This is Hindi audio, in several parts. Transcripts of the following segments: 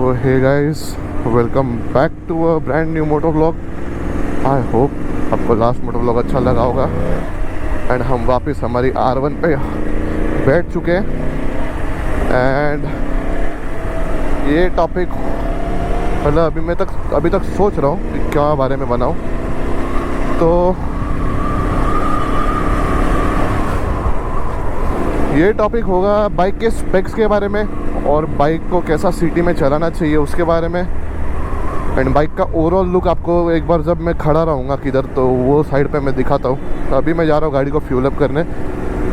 तो hey guys, welcome back to a brand new moto vlog. I hope आपको लास्ट मोटो व्लॉग अच्छा लगा होगा। एंड हम वापस हमारी R1 पे बैठ चुके हैं। एंड ये टॉपिक मतलब अभी तक सोच रहा हूँ कि क्या बारे में बनाऊँ। तो ये टॉपिक होगा बाइक के स्पेक्स के बारे में और बाइक को कैसा सिटी में चलाना चाहिए उसके बारे में। एंड बाइक का ओवरऑल लुक आपको एक बार जब मैं खड़ा रहूँगा किधर तो वो साइड पे मैं दिखाता हूँ। तो अभी मैं जा रहा हूँ गाड़ी को फ्यूल अप करने,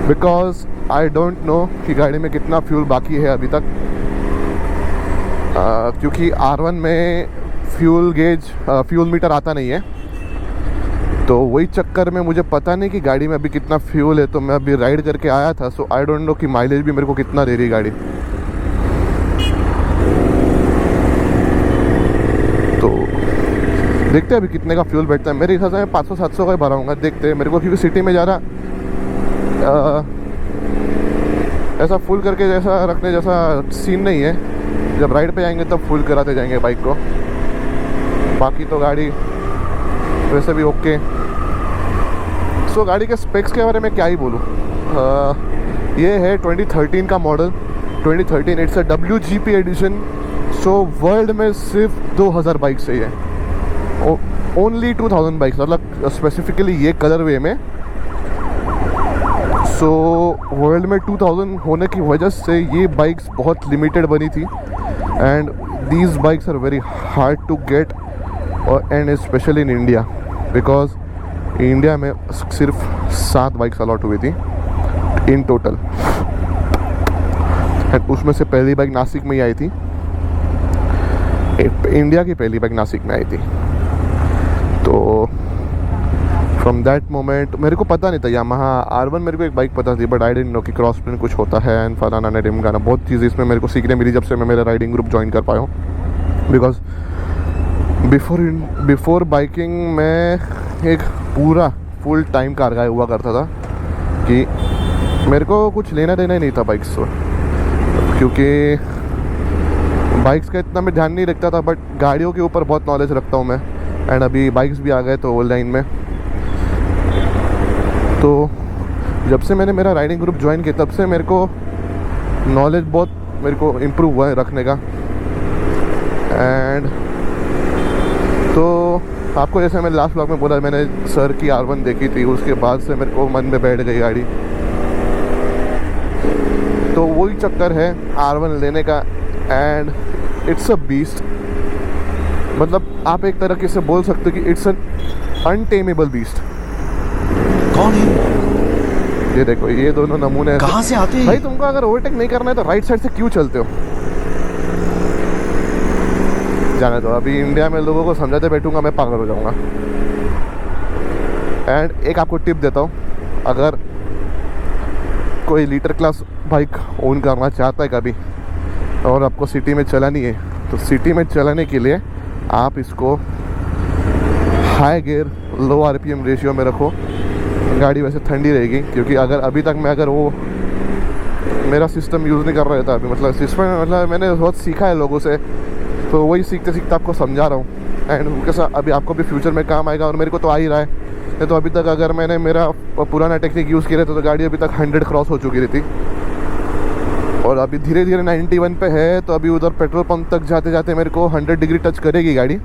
बिकॉज आई डोंट नो कि गाड़ी में कितना फ्यूल बाकी है अभी तक। क्योंकि R1 में फ्यूल मीटर आता नहीं है, तो वही चक्कर में मुझे पता नहीं कि गाड़ी में अभी कितना फ्यूल है। तो मैं अभी राइड करके आया था, सो आई डोंट नो कि माइलेज भी मेरे को कितना दे रही गाड़ी। तो देखते हैं अभी कितने का फ्यूल बैठता है। मेरे हिसाब से मैं 500-700 का भराऊँगा, देखते हैं। मेरे को क्योंकि सिटी में ज़्यादा ऐसा फुल करके जैसा रखने जैसा सीन नहीं है। जब राइड पे जाएंगे तब फुल कराते जाएंगे बाइक को। बाकी तो गाड़ी वैसे भी ओके। सो गाड़ी के स्पेक्स के बारे में क्या ही बोलूँ। ये है 2013 का model. 2013 it's a WGP edition. So world में सिर्फ 2000 बाइक्स चाहिए, ओनली 2000 बाइक्स, मतलब स्पेसिफिकली ये कलर वे में। सो वर्ल्ड में 2000 होने की वजह से ये बाइक्स बहुत लिमिटेड बनी थी। And these bikes are very hard to get, and specially in India, because India में सिर्फ 7 बाइक्स अलॉट हुई थी इन टोटल। एंड उसमें से पहली बाइक नासिक में ही आई थी। इंडिया की पहली बाइक नासिक में आई थी। तो फ्रॉम दैट मोमेंट मेरे को पता नहीं था। यामाहा R1 मेरे को एक बाइक पता थी, बट आई डिडंट नो कि क्रॉस प्लेन कुछ होता है एंड फलाना ने डिमकाना। बहुत चीज़ें इसमें मेरे को सीखने मिली जब से मैं मेरा राइडिंग ग्रुप ज्वाइन कर पाया हूँ। बिकॉज बिफोर बाइकिंग मैं एक पूरा फुल टाइम कार गाय हुआ करता था कि मेरे को कुछ लेना देना ही नहीं था बाइक्स से, क्योंकि बाइक्स का इतना मैं ध्यान नहीं रखता था। बट गाड़ियों के ऊपर बहुत नॉलेज रखता हूँ मैं। एंड अभी बाइक्स भी आ गए तो ऑनलाइन में। तो जब से मैंने मेरा राइडिंग ग्रुप ज्वाइन किया तब से मेरे को नॉलेज बहुत मेरे को इम्प्रूव हुआ है रखने का। एंड तो आपको जैसे मैं लास्ट ब्लॉग में बोला, मैंने सर की R1 देखी थी, उसके बाद से मेरे को मन में बैठ गई गाड़ी। तो वही चक्कर है R1 लेने का। एंड इट्स अ बीस्ट, मतलब आप एक तरह से बोल सकते हो कि इट्स एन अनटेमेबल बीस्ट। कौन है ये देखो, ये दोनों नमूने कहाँ से आते हैं? भाई तुमको अगर ओवरटेक नहीं करना है तो राइट साइड से क्यों चलते हो? जाने दो, अभी इंडिया में लोगों को समझाते बैठूंगा मैं पागल हो जाऊंगा। एंड एक आपको टिप देता हूँ, अगर कोई लीटर क्लास बाइक ओन करना चाहता है कभी और आपको सिटी में चलानी है, तो सिटी में चलाने के लिए आप इसको हाई गियर लो RPM रेशियो में रखो। गाड़ी वैसे ठंडी रहेगी, क्योंकि अभी तक मैं वो मेरा सिस्टम यूज़ नहीं कर रहा था अभी, मतलब सिस्टम मतलब मैंने बहुत सीखा है लोगों से, तो वही सीखते सीखते आपको समझा रहा हूँ। एंड कैसा अभी आपको भी फ्यूचर में काम आएगा, और मेरे को तो आ ही रहा है। नहीं तो अभी तक अगर मैंने मेरा पुराना टेक्निक यूज़ किया रहता तो गाड़ी अभी तक 100 क्रॉस हो चुकी रहती। और अभी धीरे धीरे 91 पे है, तो अभी उधर पेट्रोल पंप तक जाते जाते मेरे को 100 डिग्री टच करेगी गाड़ी।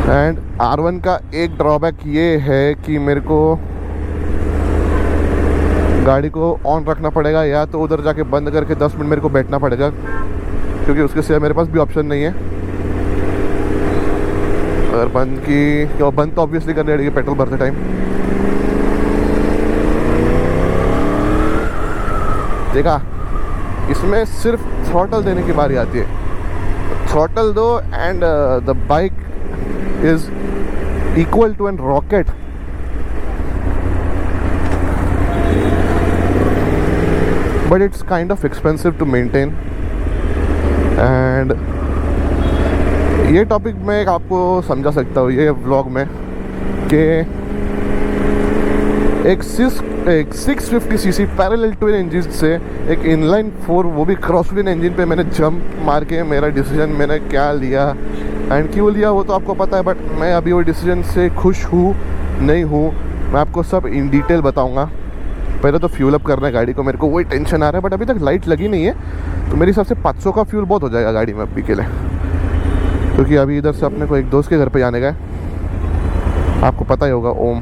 एंड R1 का एक ड्रॉबैक ये है कि मेरे को गाड़ी को ऑन रखना पड़ेगा, या तो उधर जाके बंद करके 10 मिनट मेरे को बैठना पड़ेगा, क्योंकि उसके सिवा मेरे पास भी ऑप्शन नहीं है। अगर बंद तो ऑब्वियसली करनी पड़ेगी पेट्रोल भरते टाइम। देखा, इसमें सिर्फ थ्रॉटल देने की बारी आती है। थ्रॉटल दो and the bike is equal to an rocket. But it's kind of expensive to maintain. And ये टॉपिक मैं आपको समझा सकता हूँ ये व्लॉग में कि एक 650 सीसी पैरेलल ट्विन इंजन से एक इनलाइन 4 वो भी क्रॉस ट्विन इंजन पे मैंने जंप मार के मेरा डिसीजन मैंने क्या लिया एंड क्यों लिया वो तो आपको पता है, बट मैं अभी वो डिसीजन से खुश हूँ नहीं हूँ मैं आपको सब इन डिटेल बताऊँगा। पहले तो फ्यूल अप करना है गाड़ी को, मेरे को वही टेंशन आ रहा है, बट अभी तक लाइट लगी नहीं है तो मेरे हिसाब से 500 का फ्यूल बहुत हो जाएगा गाड़ी में अभी के लिए, क्योंकि अभी इधर से अपने को एक दोस्त के घर पे जाने का है, आपको पता ही होगा ओम,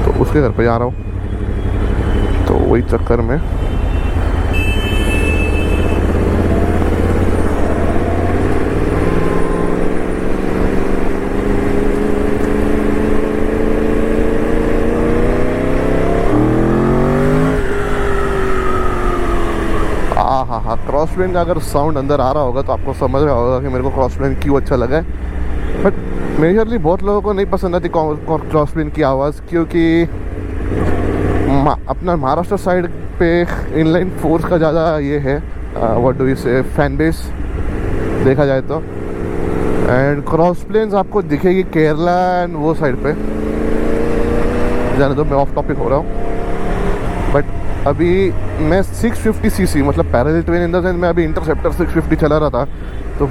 तो उसके घर पे जा रहा हूँ, तो वही चक्कर में हाँ क्रॉस प्लेन का अगर साउंड अंदर आ रहा होगा तो आपको समझ रहा होगा कि मेरे को क्रॉस प्लेन क्यों अच्छा लगा है, बट मेजरली बहुत लोगों को नहीं पसंद आती क्रॉस प्लेन की आवाज़, क्योंकि अपना महाराष्ट्र साइड पे इनलाइन फोर्स का ज़्यादा ये है व्हाट डू यू से फैन बेस देखा जाए तो, एंड क्रॉस प्लेन्स आपको दिखेगी केरला एंड वो साइड पे, जाने दो मैं ऑफ टॉपिक हो रहा हूँ, बट अभी मैं 650 सीसी मतलब parallel twin in the sense मैं अभी इंटरसेप्टर 650 चला रहा था, तो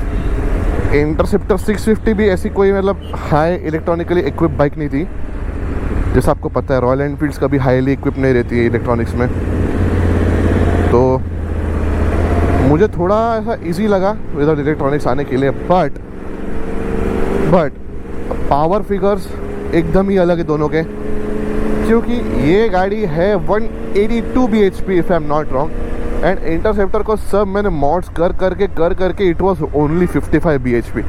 इंटरसेप्टर 650 भी ऐसी कोई मतलब हाई इलेक्ट्रॉनिकली इक्विप बाइक नहीं थी, जैसा आपको पता है रॉयल एनफील्ड्स का भी हाईली इक्विप नहीं रहती है इलेक्ट्रॉनिक्स में, तो मुझे थोड़ा ऐसा इजी लगा विदाउट इलेक्ट्रॉनिक्स आने के लिए, बट पावर फिगर्स एकदम ही अलग है दोनों के, क्योंकि ये गाड़ी है 182 bhp if I am not wrong and interceptor को सब मैंने मॉड्स कर करके इट वाज ओनली 55 bhp,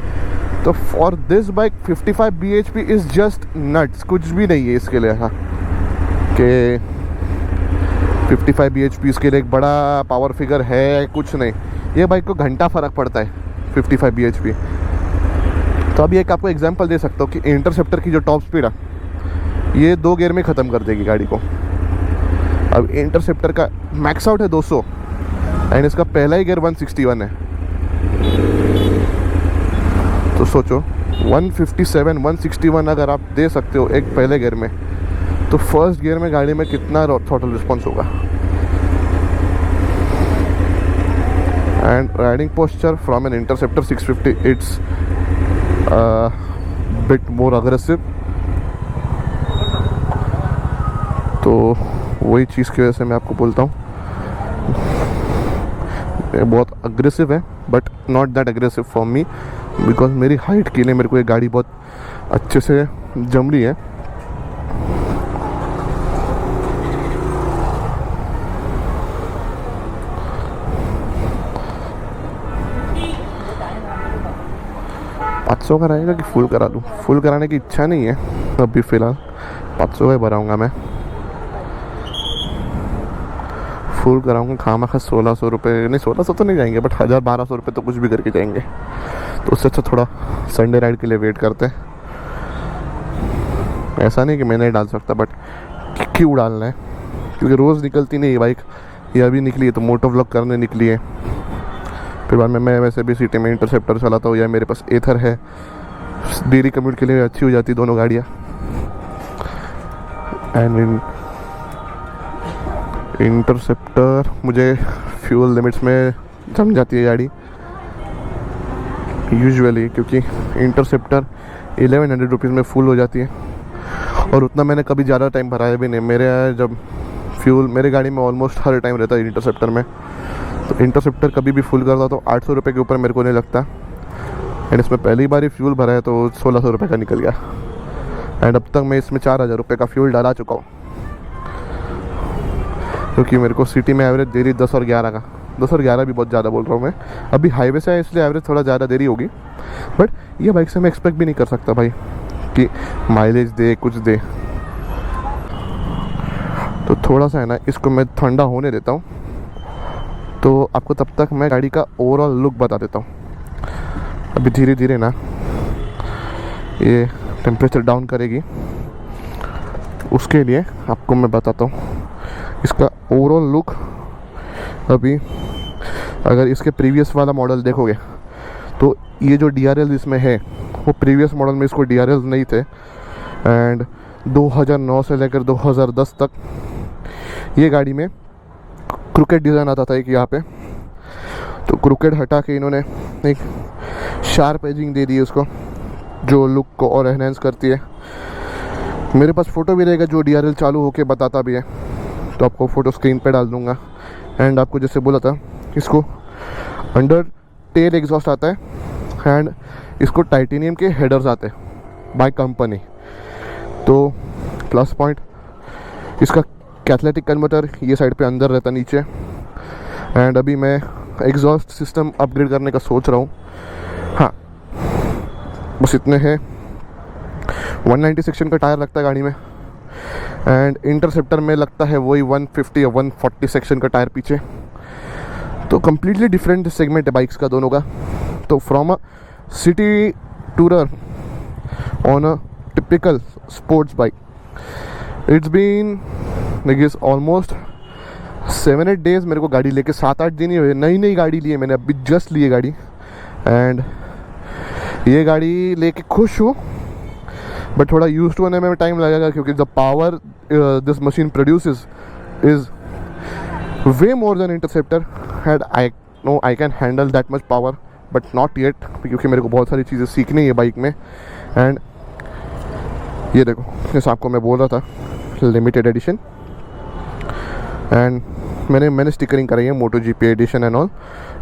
तो for this bike 55 bhp is just nuts, कुछ भी नहीं है इसके लिए, हाँ कि 55 bhp इसके लिए एक बड़ा पावर फिगर है कुछ नहीं, ये बाइक को घंटा फ़र्क पड़ता है 55 bhp। तो अभी एक आपको एग्जांपल दे सकता हूँ कि इंटरसेप्टर की जो टॉप स्पीड है ये 2 गियर में ख़त्म कर देगी गाड़ी को। अब इंटरसेप्टर का मैक्स आउट है 200 एंड इसका पहला ही गियर 161 है, तो सोचो 157 161 अगर आप दे सकते हो एक पहले गियर में, तो फर्स्ट गियर में गाड़ी में कितना थ्रॉटल रिस्पॉन्स होगा। And riding posture from an interceptor 650 it's bit more aggressive, तो वही चीज़ की वजह से मैं आपको बोलता हूँ बहुत अग्रेसिव है, but not that aggressive for me, because मेरी हाइट के लिए मेरे को ये गाड़ी बहुत अच्छे से जम रही है। $500 का रहेगा कि फुल करा दूँ? फुल कराने की इच्छा नहीं है अभी फ़िलहाल, 500 का भराऊँगा मैं, फुल कराऊंगा खामा खा 1600 रुपये, नहीं 1600 तो नहीं जाएंगे, बट 1000-1200 रुपये तो कुछ भी करके जाएंगे, तो उससे अच्छा थोड़ा संडे राइड के लिए वेट करते हैं। ऐसा नहीं कि मैं नहीं डाल सकता, बट क्यों डालना है, क्योंकि रोज़ निकलती नहीं ये बाइक, ये अभी निकली है तो मोटो व्लॉग करने निकली है, फिर बाद में मैं वैसे भी सिटी में इंटरसेप्टर चलाता हूँ या मेरे पास एथर है, डेली कम्यूट के लिए अच्छी हो जाती दोनों गाड़ियाँ। एंड इंटरसेप्टर मुझे फ्यूल लिमिट्स में जम जाती है गाड़ी यूजुअली, क्योंकि इंटरसेप्टर 1100 रुपीज़ में फुल हो जाती है, और उतना मैंने कभी ज़्यादा टाइम भराया भी नहीं। मेरे जब फ्यूल मेरे गाड़ी में ऑलमोस्ट हर टाइम रहता है इंटरसेप्टर में, तो इंटरसेप्टर कभी भी फुल करता तो 800 रुपये के ऊपर मेरे को नहीं लगता, एंड इसमें पहली बार ही फ्यूल भरा है तो 1600 रुपये का निकल गया, एंड अब तक मैं इसमें 4000 रुपये का फ्यूल डाला चुका हूँ, क्योंकि मेरे को सिटी में एवरेज दे रही 10 और 11 का, 10 और 11 भी बहुत ज़्यादा बोल रहा हूँ मैं, अभी हाईवे से है इसलिए एवरेज थोड़ा ज़्यादा देरी होगी, बट ये बाइक से मैं एक्सपेक्ट भी नहीं कर सकता भाई कि माइलेज दे कुछ दे, तो थोड़ा सा है ना इसको मैं ठंडा होने देता हूँ, तो आपको तब तक मैं गाड़ी का ओवरऑल लुक बता देता हूँ। अभी धीरे धीरे ना ये टेम्परेचर डाउन करेगी, उसके लिए आपको मैं बताता हूँ इसका ओवरऑल लुक। अभी अगर इसके प्रीवियस वाला मॉडल देखोगे तो ये जो DRL इसमें है वो प्रीवियस मॉडल में इसको DRL नहीं थे, एंड 2009 से लेकर 2010 तक ये गाड़ी में क्रूकेड डिज़ाइन आता था एक यहाँ पे, तो क्रूकेड हटा के इन्होंने एक शार्प एजिंग दे दी है उसको, जो लुक को और एनहेंस करती है। मेरे पास फ़ोटो भी रहेगा जो DRL चालू होके बताता भी है, तो आपको फ़ोटो स्क्रीन पे डाल दूँगा। एंड आपको जैसे बोला था, इसको अंडर टेल एग्जॉस्ट आता है एंड इसको टाइटेनियम के हेडर्स आते हैं बाय कंपनी। तो प्लस पॉइंट इसका कैथलेटिक कन्वर्टर ये साइड पे अंदर रहता नीचे। एंड अभी मैं एग्जॉस्ट सिस्टम अपग्रेड करने का सोच रहा हूँ। हाँ, बस इतने हैं। 190 सेक्शन का टायर लगता है गाड़ी में एंड इंटरसेप्टर में लगता है वही 150 या 140 सेक्शन का टायर पीछे। तो कम्प्लीटली डिफरेंट सेगमेंट है बाइक्स का दोनों का। तो from a city tourer on a typical sports bike, it's been like almost 7-8 days मेरे को गाड़ी लेके, 7-8 दिन ही हुए। नई गाड़ी ली है मैंने, अभी जस्ट ली है गाड़ी। एंड ये गाड़ी लेके खुश हूँ, बट थोड़ा यूज टू होने में टाइम लगेगा, क्योंकि the power this machine produces is way more than interceptor and I know I can handle that much power, but not yet, क्योंकि मेरे को बहुत सारी चीज़ें सीखनी है बाइक में। एंड ये देखो, जैसे आपको मैं बोल रहा था, लिमिटेड एडिशन। एंड मैंने स्टिकरिंग कराई है moto GP edition and all.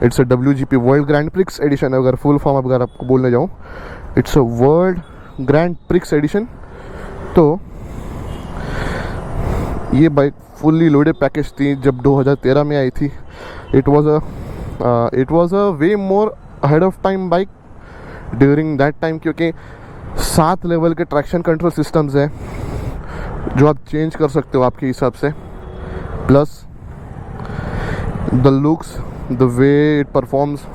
It's a WGP world grand prix edition. अगर फुल फॉर्म अगर आपको बोलने जाऊँ, it's a world grand prix edition. तो ये बाइक फुल्ली लोडेड पैकेज थी जब 2013 में आई थी। It was a way more ahead of time bike during that time, क्योंकि 7 लेवल के ट्रैक्शन कंट्रोल सिस्टम्स हैं जो आप चेंज कर सकते हो आपके हिसाब से, plus the looks, the way it performs.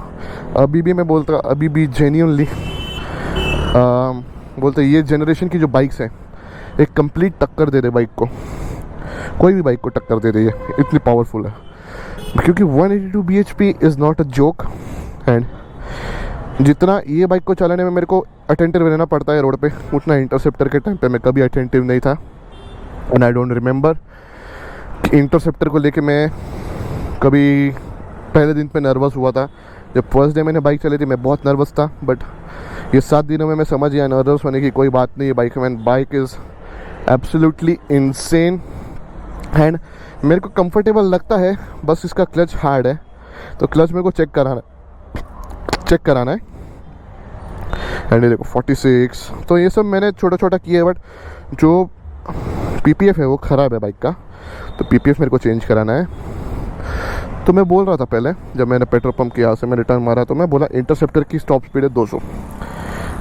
अभी भी मैं बोलता, अभी भी जेन्युइनली बोलते ये जनरेशन की जो बाइक्स हैं एक कंप्लीट टक्कर दे रहे बाइक को, कोई भी बाइक को टक्कर दे रही है, इतनी पावरफुल है। क्योंकि 182 bhp is not a joke. And जितना ये बाइक को चलाने में मेरे को अटेंटिव रहना पड़ता है रोड पे, उतना इंटरसेप्टर के टाइम पे मैं कभी अटेंटिव नहीं था। एंड आई डोंट रिमेंबर कि इंटरसेप्टर को लेके मैं कभी पहले दिन पे नर्वस हुआ था। जब फर्स्ट डे मैंने बाइक चलाई थी मैं बहुत नर्वस था, बट ये 7 दिनों में मैं समझ गया नर्वस होने की कोई बात नहीं है बाइक में। Bike is absolutely insane and मेरे को कंफर्टेबल लगता है, बस इसका क्लच हार्ड है, तो क्लच मेरे को चेक कराना है। एंड ये देखो 46, तो ये सब मैंने छोटा छोटा किया है, बट जो PPF है वो ख़राब है बाइक का, तो PPF मेरे को चेंज कराना है। तो मैं बोल रहा था पहले, जब मैंने पेट्रोल पंप के यहाँ से मैं रिटर्न मारा, तो मैं बोला इंटरसेप्टर की स्टॉप स्पीड है 200।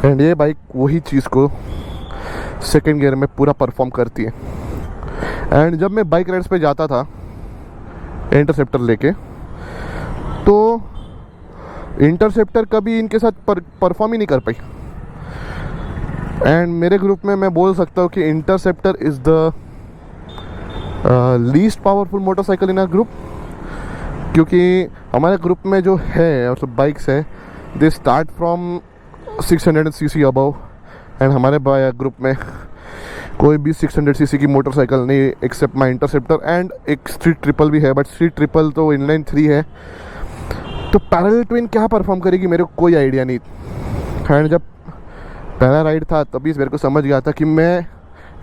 एंड ये बाइक वही चीज़ को सेकेंड गियर में पूरा परफॉर्म करती है। एंड जब मैं बाइक राइड्स पे जाता था इंटरसेप्टर लेके, तो इंटरसेप्टर कभी इनके साथ परफॉर्म ही नहीं कर पाई। एंड मेरे ग्रुप में मैं बोल सकता हूँ कि Interceptor is the least powerful motorcycle in our group, क्योंकि हमारे ग्रुप में जो है मतलब बाइक्स है, they start from 600 cc above. And हमारे ग्रुप में कोई भी 600 cc की मोटरसाइकिल नहीं एक्सेप्ट माई इंटरसेप्टर। एंड एक स्ट्रीट ट्रिपल भी है, बट स्ट्रीट ट्रिपल तो इनलाइन 3 है, तो पैरेलल ट्विन क्या परफॉर्म करेगी मेरे को कोई आइडिया नहीं। एंड जब पहला राइड था तभी मेरे को समझ गया था कि मैं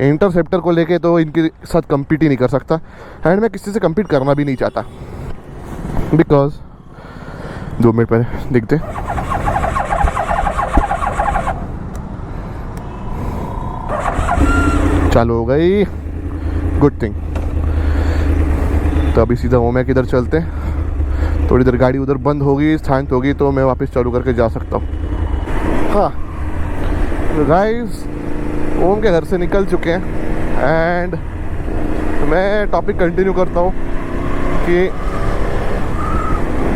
इंटरसेप्टर को लेके तो इनके साथ कम्पीट ही नहीं कर सकता। एंड मैं किसी से कम्पीट करना भी नहीं चाहता, बिकॉज 2 मिनट पहले देखते चालू हो गई, गुड थिंग। तो अभी सीधा ओमे किधर चलते हैं, थोड़ी देर गाड़ी उधर बंद होगी, शांत होगी, तो मैं वापस चालू करके जा सकता हूँ। हाँ तो गाइस, ओम के घर से निकल चुके हैं एंड मैं टॉपिक कंटिन्यू करता हूँ कि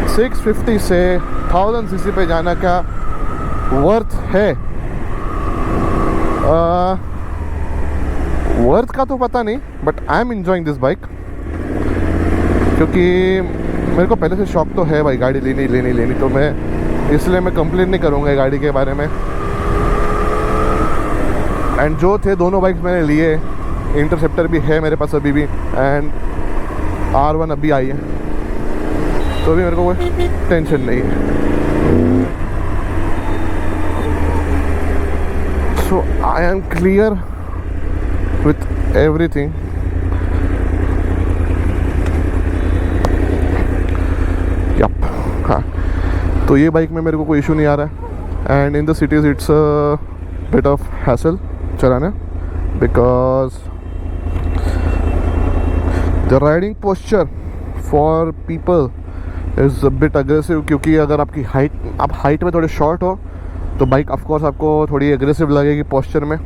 650 से 1000 cc पे जाना क्या वर्थ है। वर्थ का तो पता नहीं, but I am enjoying this bike, क्योंकि मेरे को पहले से शौक तो है भाई गाड़ी लेनी, तो मैं इसलिए मैं कंप्लेन नहीं करूँगा गाड़ी के बारे में। एंड जो थे दोनों बाइक्स मैंने लिए इंटरसेप्टर भी है मेरे पास अभी भी, एंड R1 अभी आई है, तो अभी मेरे को कोई टेंशन नहीं है। So I am clear with everything. Yup, हाँ, तो ये बाइक में मेरे को कोई इशू नहीं आ रहा है, and in the cities it's a bit of hassle चलाना, because the riding posture for people is a bit aggressive, क्योंकि अगर आपकी आप हाइट में थोड़े शॉर्ट हो तो बाइक ऑफकोर्स आपको थोड़ी एग्रेसिव लगेगी पोस्चर में,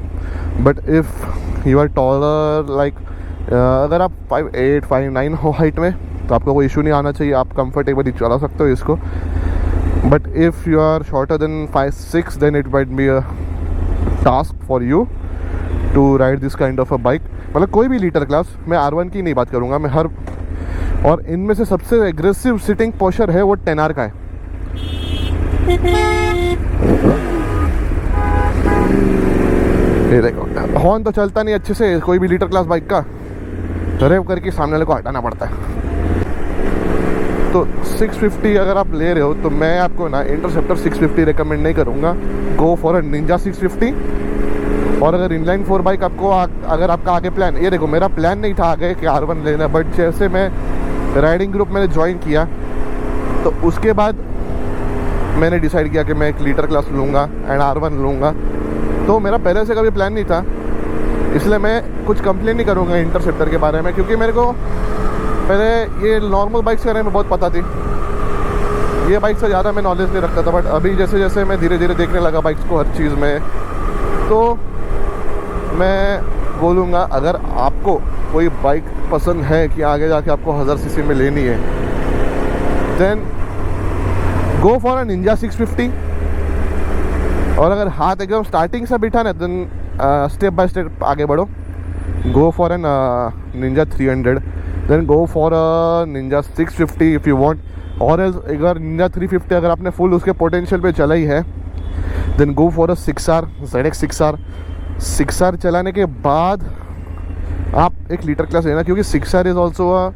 but if you are taller like अगर आप 5'8", 5'9" हो हाइट में तो आपको कोई इशू नहीं आना चाहिए, आप कंफर्टेबली चला सकते हो इसको। But if you are shorter than 5'6", then it might be a task for you to ride this kind of a bike. मतलब कोई भी लीटर क्लास, मैं R1 की नहीं बात करूँगा, मैं हर, और इनमें से सबसे एग्रेसिव सिटिंग पोस्चर है वो 10R का है। ये देखो, हॉर्न तो चलता नहीं अच्छे से कोई भी लीटर क्लास बाइक का, रेव करके सामने वाले को हटाना पड़ता है। तो 650 अगर आप ले रहे हो तो मैं आपको ना इंटरसेप्टर 650 रिकमेंड नहीं करूँगा, गो फॉर अ निंजा 650। और अगर इनलाइन 4 बाइक आपको अगर आपका आगे प्लान, ये देखो मेरा प्लान नहीं था आगे कि R1 लेना, बट जैसे मैं राइडिंग ग्रुप मैंने ज्वाइन किया तो उसके बाद मैंने डिसाइड किया कि मैं एक लीटर क्लास लूँगा एंड R1 लूँगा। तो मेरा पहले से कभी प्लान नहीं था, इसलिए मैं कुछ कंप्लेन नहीं करूँगा इंटरसेप्टर के बारे में, क्योंकि मेरे को पहले ये नॉर्मल बाइक्स के बारे में बहुत पता थी, ये बाइक से ज़्यादा मैं नॉलेज नहीं रखता था। बट अभी जैसे जैसे मैं धीरे धीरे देखने लगा बाइक्स को हर चीज़ में, तो मैं बोलूँगा अगर आपको कोई बाइक पसंद है कि आगे जाके आपको 1000 सीसी में लेनी है, then go for a Ninja 650। और अगर हाथ एकदम स्टार्टिंग से बिठाना है देन स्टेप बाय स्टेप आगे बढ़ो, go for an Ninja 300, then go for a Ninja 650 if you want. और अगर निंजा 350 अगर आपने फुल उसके पोटेंशियल पे चलाई है, then go for a 6R, ZX 6R। 6R चलाने के बाद आप एक लीटर क्लास लेना, क्योंकि 6R is also a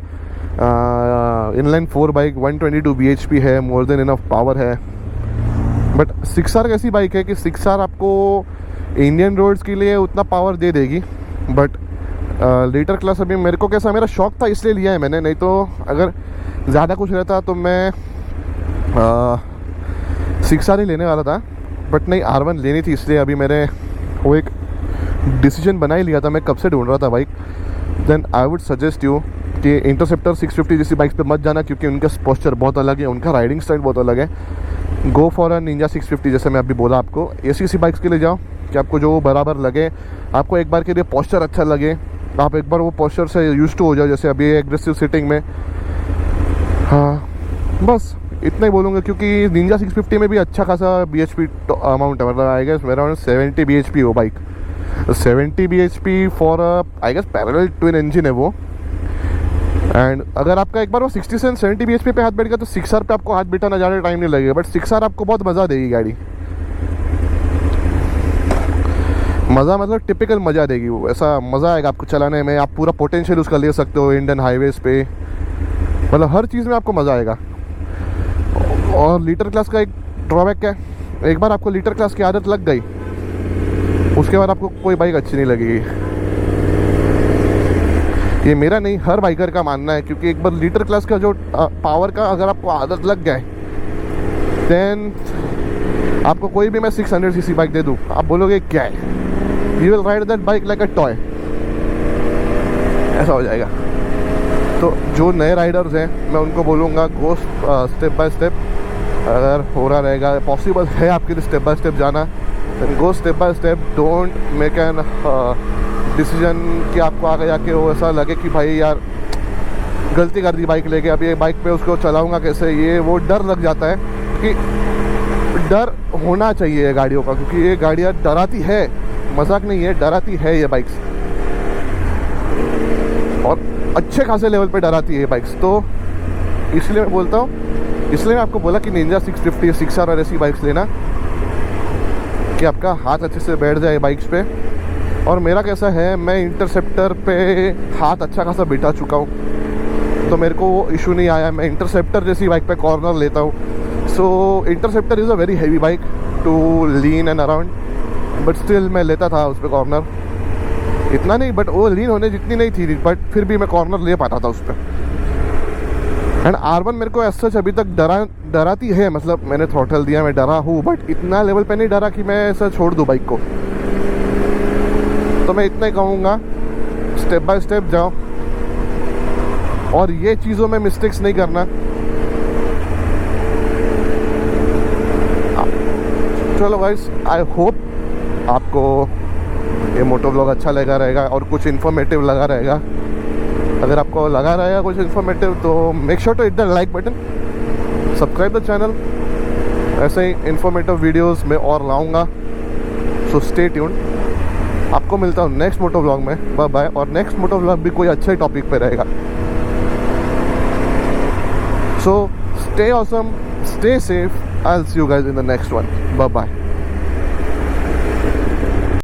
inline 4 bike, 122 bhp है, मोर देन इनफ पावर है। बट 6R कैसी बाइक है कि 6R आपको इंडियन रोड्स के लिए उतना पावर दे देगी, बट लीटर क्लास अभी मेरे को कैसा, मेरा शौक था इसलिए लिया है मैंने, नहीं तो अगर ज़्यादा कुछ रहता तो मैं 6R ही लेने वाला था। बट नहीं, R1 लेनी थी, इसलिए अभी मैंने वो एक डिसीजन बना ही लिया था, मैं कब से ढूंढ रहा था bike. Then I would suggest you कि इंटरसेप्टर 650 जैसी बाइक्स पे मत जाना, क्योंकि उनका पोस्चर बहुत अलग है, उनका राइडिंग स्टाइल बहुत अलग है। गो फॉर अ निंजा 650, जैसे मैं अभी बोला आपको, ऐसी बाइक्स के लिए जाओ कि आपको जो बराबर लगे, आपको एक बार के लिए पोस्चर अच्छा लगे, आप एक बार वो पोस्चर से यूज टू हो जाओ, जैसे अभी एग्रेसिव सिटिंग में। हाँ, बस इतना ही बोलूँगा, क्योंकि निंजा 650 में भी अच्छा खासा bhp अमाउंट है, मतलब आई गेस मेरा 70 bhp हो bike, 70 bhp for I guess parallel twin engine है वो। एंड अगर आपका एक बार वो 60 से 70 bhp पे हाथ बैठ गया तो 6R पे आपको हाथ बैठाना ज़्यादा टाइम नहीं लगेगा, बट 6R आपको बहुत मज़ा देगी गाड़ी, मज़ा मतलब टिपिकल मज़ा देगी वो, ऐसा मज़ा आएगा आपको चलाने में, आप पूरा पोटेंशियल उसका ले सकते हो इंडियन हाईवेज़ पे, मतलब हर चीज़ में आपको मज़ा आएगा। और लीटर क्लास का एक ड्रॉबैक क्या है, एक बार आपको लीटर क्लास की आदत लग गई, उसके बाद आपको कोई बाइक अच्छी नहीं लगेगी। ये मेरा नहीं, हर बाइकर का मानना है, क्योंकि एक बार लीटर क्लास का जो पावर का अगर आपको आदत लग गया है, देन आपको कोई भी मैं 600 सीसी बाइक दे दूँ, आप बोलोगे क्या है, you will ride that bike like a toy, ऐसा हो जाएगा। तो जो नए राइडर्स हैं मैं उनको बोलूँगा गो स्टेप बाय स्टेप, अगर हो रहा रहेगा, पॉसिबल है आपके लिए स्टेप बाय स्टेप जाना, then go step by step, don't make an decision कि आपको आगे जाके वो ऐसा लगे कि भाई यार गलती कर दी बाइक लेके, अब ये बाइक पे उसको चलाऊंगा कैसे, ये वो डर लग जाता है। कि डर होना चाहिए गाड़ियों का, क्योंकि ये गाड़ियाँ डराती है, मजाक नहीं है, डराती है ये बाइक्स, और अच्छे खासे लेवल पे डराती है बाइक्स। तो इसलिए मैं बोलता हूँ, इसलिए मैं आपको बोला कि निंजा 650, 6R और ऐसी बाइक्स लेना कि आपका हाथ अच्छे से बैठ जाए बाइक्स पे, और मेरा कैसा है, मैं इंटरसेप्टर पे हाथ अच्छा खासा बिठा चुका हूँ, तो मेरे को वो इशू नहीं आया। मैं इंटरसेप्टर जैसी बाइक पे कॉर्नर लेता हूँ। So Interceptor is a very heavy bike to lean and around, but still मैं लेता था उस पर कॉर्नर। इतना नहीं, बट वो लीन होने जितनी नहीं थी, बट फिर भी मैं कॉर्नर ले पाता था उस पर। एंड R1 मेरे को ऐसा अभी तक डराती है, मतलब मैंने थ्रॉटल दिया, मैं डरा हूँ, बट इतना लेवल पे नहीं डरा कि मैं ऐसा छोड़ दूँ बाइक को। तो मैं इतना ही कहूँगा, स्टेप बाय स्टेप जाओ और ये चीज़ों में मिस्टेक्स नहीं करना। चलो गाइस, आई होप आपको ये मोटो व्लॉग अच्छा लगा रहेगा और कुछ इन्फॉर्मेटिव लगा रहेगा। अगर आपको लगा रहेगा कुछ इन्फॉर्मेटिव तो make sure to hit the like button, subscribe the channel. ऐसे ही इन्फॉर्मेटिव वीडियोस में और लाऊंगा, सो स्टे ट्यून्ड। आपको मिलता हूँ नेक्स्ट मोटो व्लॉग में। Bye bye. और नेक्स्ट मोटो व्लॉग भी कोई अच्छे टॉपिक पे रहेगा। So stay awesome, stay safe. I will see you guys in the next one. Bye bye.